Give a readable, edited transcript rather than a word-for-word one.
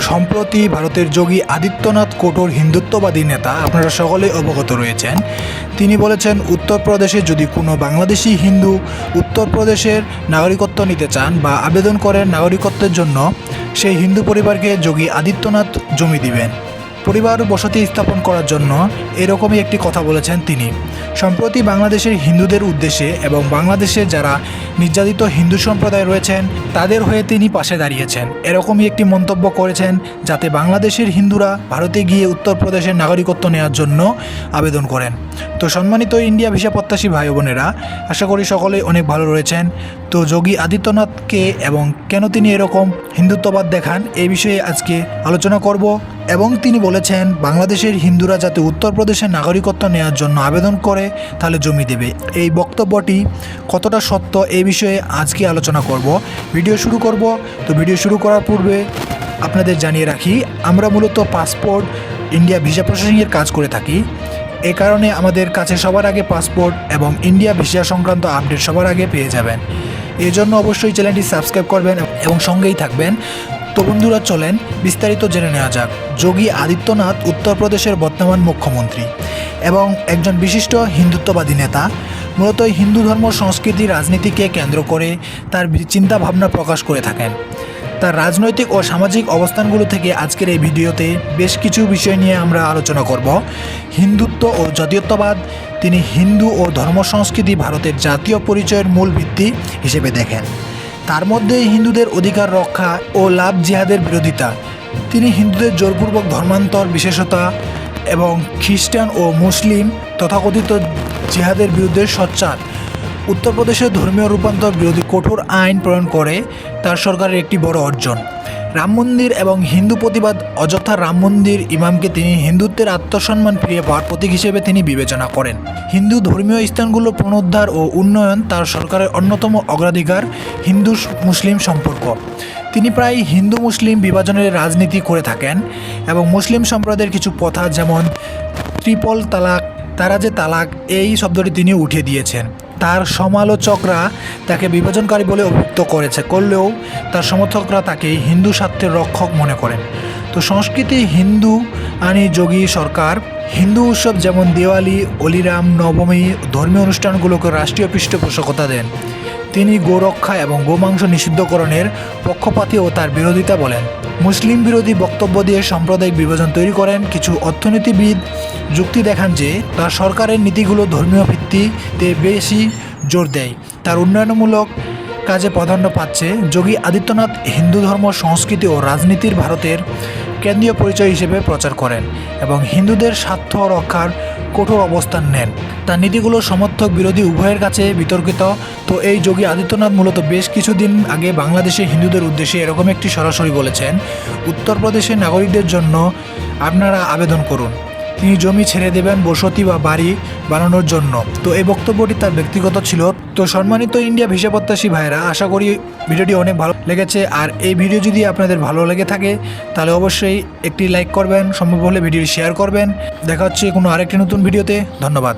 সম্প্রতি ভারতের যোগী আদিত্যনাথ কঠোর হিন্দুত্ববাদী নেতা, আপনারা সকলেই অবগত রয়েছেন। তিনি বলেছেন উত্তরপ্রদেশে যদি কোনো বাংলাদেশি হিন্দু উত্তরপ্রদেশের নাগরিকত্ব নিতে চান বা আবেদন করেন নাগরিকত্বের জন্য, সেই হিন্দু পরিবারকে যোগী আদিত্যনাথ জমি দিবেন পরিবার বসতি স্থাপন করার জন্য। এরকমই একটি কথা বলেছেন তিনি। সম্প্রতি বাংলাদেশের হিন্দুদের উদ্দেশ্যে এবং বাংলাদেশে যারা নির্যাতিত হিন্দু সম্প্রদায় রয়েছেন তাদের হয়ে তিনি পাশে দাঁড়িয়েছেন, এরকমই একটি মন্তব্য করেছেন, যাতে বাংলাদেশের হিন্দুরা ভারতে গিয়ে উত্তরপ্রদেশের নাগরিকত্ব নেওয়ার জন্য আবেদন করেন। তো সম্মানিত ইন্ডিয়া ভিসা প্রত্যাশী ভাই বোনেরা, আশা করি সকলেই অনেক ভালো রয়েছেন। তো যোগী আদিত্যনাথকে এবং কেন তিনি এরকম হিন্দুত্ববাদ দেখান এই বিষয়ে আজকে আলোচনা করব। এবং তিনি বলেছেন বাংলাদেশের হিন্দুরা যাতে উত্তরপ্রদেশের নাগরিকত্ব নেওয়ার জন্য আবেদন করে তাহলে জমি দেবে। এই বক্তব্যটি কতটা সত্য এই বিষয়ে আজকে আলোচনা করব। ভিডিও শুরু করব। তো ভিডিও শুরু করার পূর্বে আপনাদের জানিয়ে রাখি, আমরা মূলত পাসপোর্ট ইন্ডিয়া ভিসা প্রসেসিংয়ের কাজ করে থাকি। এ কারণে আমাদের কাছে সবার আগে পাসপোর্ট এবং ইন্ডিয়া ভিসা সংক্রান্ত আপডেট সবার আগে পেয়ে যাবেন। এই জন্য অবশ্যই চ্যানেলটি সাবস্ক্রাইব করবেন এবং সঙ্গেই থাকবেন। তো বন্ধুরা, চলেন বিস্তারিত জেনে নেওয়া যাক। যোগী আদিত্যনাথ উত্তরপ্রদেশের বর্তমান মুখ্যমন্ত্রী এবং একজন বিশিষ্ট হিন্দুত্ববাদী নেতা। মূলত হিন্দু ধর্ম, সংস্কৃতি, রাজনীতিকে কেন্দ্র করে তার চিন্তাভাবনা প্রকাশ করে থাকেন। তার রাজনৈতিক ও সামাজিক অবস্থানগুলো থেকে আজকের এই ভিডিওতে বেশ কিছু বিষয় নিয়ে আমরা আলোচনা করব। হিন্দুত্ব ও জাতীয়তাবাদ তিনি হিন্দু ও ধর্ম সংস্কৃতি ভারতের জাতীয় পরিচয়ের মূল ভিত্তি হিসেবে দেখেন। তার মধ্যে হিন্দুদের অধিকার রক্ষা ও লাভ জিহাদের বিরোধিতা। তিনি হিন্দুদের জোরপূর্বক ধর্মান্তর, বিশেষতা এবং খ্রিস্টান ও মুসলিম তথাকথিত জিহাদের বিরুদ্ধে সোচ্চার। উত্তরপ্রদেশের ধর্মীয় রূপান্তর বিরোধী কঠোর আইন প্রণয়ন করে তার সরকারের একটি বড় অর্জন। রাম মন্দির এবং হিন্দু প্রতিবাদ। অযোধ্যা রাম মন্দির ইমামকে তিনি হিন্দুত্বের আত্মসম্মান ফিরিয়ে পাওয়ার প্রতীক হিসেবে তিনি বিবেচনা করেন। হিন্দু ধর্মীয় স্থানগুলো পুনরুদ্ধার ও উন্নয়ন তার সরকারের অন্যতম অগ্রাধিকার। হিন্দু মুসলিম সম্পর্ক। তিনি প্রায় হিন্দু মুসলিম বিভাজনের রাজনীতি করে থাকেন এবং মুসলিম সম্প্রদায়ের কিছু প্রথা যেমন ট্রিপল তালাক, তারাজে তালাক এই শব্দটি তিনি উঠিয়ে দিয়েছেন। তার সমালোচকরা তাকে বিভাজনকারী বলে অভিযুক্ত করলেও তার সমর্থকরা তাকে হিন্দু স্বার্থের রক্ষক মনে করেন। তো সংস্কৃতি হিন্দু আনি যোগী সরকার হিন্দু উৎসব যেমন দিওয়ালি, অলিরাম নবমী ধর্মীয় অনুষ্ঠানগুলোকে রাষ্ট্রীয় পৃষ্ঠপোষকতা দেন। তিনি গোরক্ষা এবং গোমাংস নিষিদ্ধকরণের পক্ষপাতী ও তার বিরোধিতা বলেন। মুসলিম বিরোধী বক্তব্য দিয়ে সাম্প্রদায়িক বিভাজন তৈরি করেন। কিছু অর্থনীতিবিদ যুক্তি দেখান যে তার সরকারের নীতিগুলো ধর্মীয় ভিত্তিতে বেশি জোর দেয়, তার উন্নয়নমূলক কাজে প্রাধান্য পাচ্ছে। যোগী আদিত্যনাথ হিন্দু ধর্ম, সংস্কৃতি ও রাজনীতির ভারতের কেন্দ্রীয় পরিচয় হিসেবে প্রচার করেন এবং হিন্দুদের স্বার্থ রক্ষার কঠোর অবস্থান নেন। তার নীতিগুলো সমর্থক বিরোধী উভয়ের কাছে বিতর্কিত। তো এই যোগী আদিত্যনাথ মূলত বেশ কিছুদিন আগে বাংলাদেশে হিন্দুদের উদ্দেশ্যে এরকম একটি সরাসরি বলেছেন, উত্তরপ্রদেশের নাগরিকদের জন্য আপনারা আবেদন করুন, তিনি জমি ছেড়ে দেবেন বসতি বা বাড়ি বানানোর জন্য। তো এই বক্তব্যটি তার ব্যক্তিগত ছিল। তো সম্মানিত ইন্ডিয়া ভিসা প্রত্যাশী ভাইরা, আশা করি ভিডিওটি অনেক ভালো লেগেছে। আর এই ভিডিও যদি আপনাদের ভালো লেগে থাকে তাহলে অবশ্যই একটি লাইক করবেন, সম্ভব হলে ভিডিওটি শেয়ার করবেন। দেখা হচ্ছে কোনো আরেকটি নতুন ভিডিওতে। ধন্যবাদ।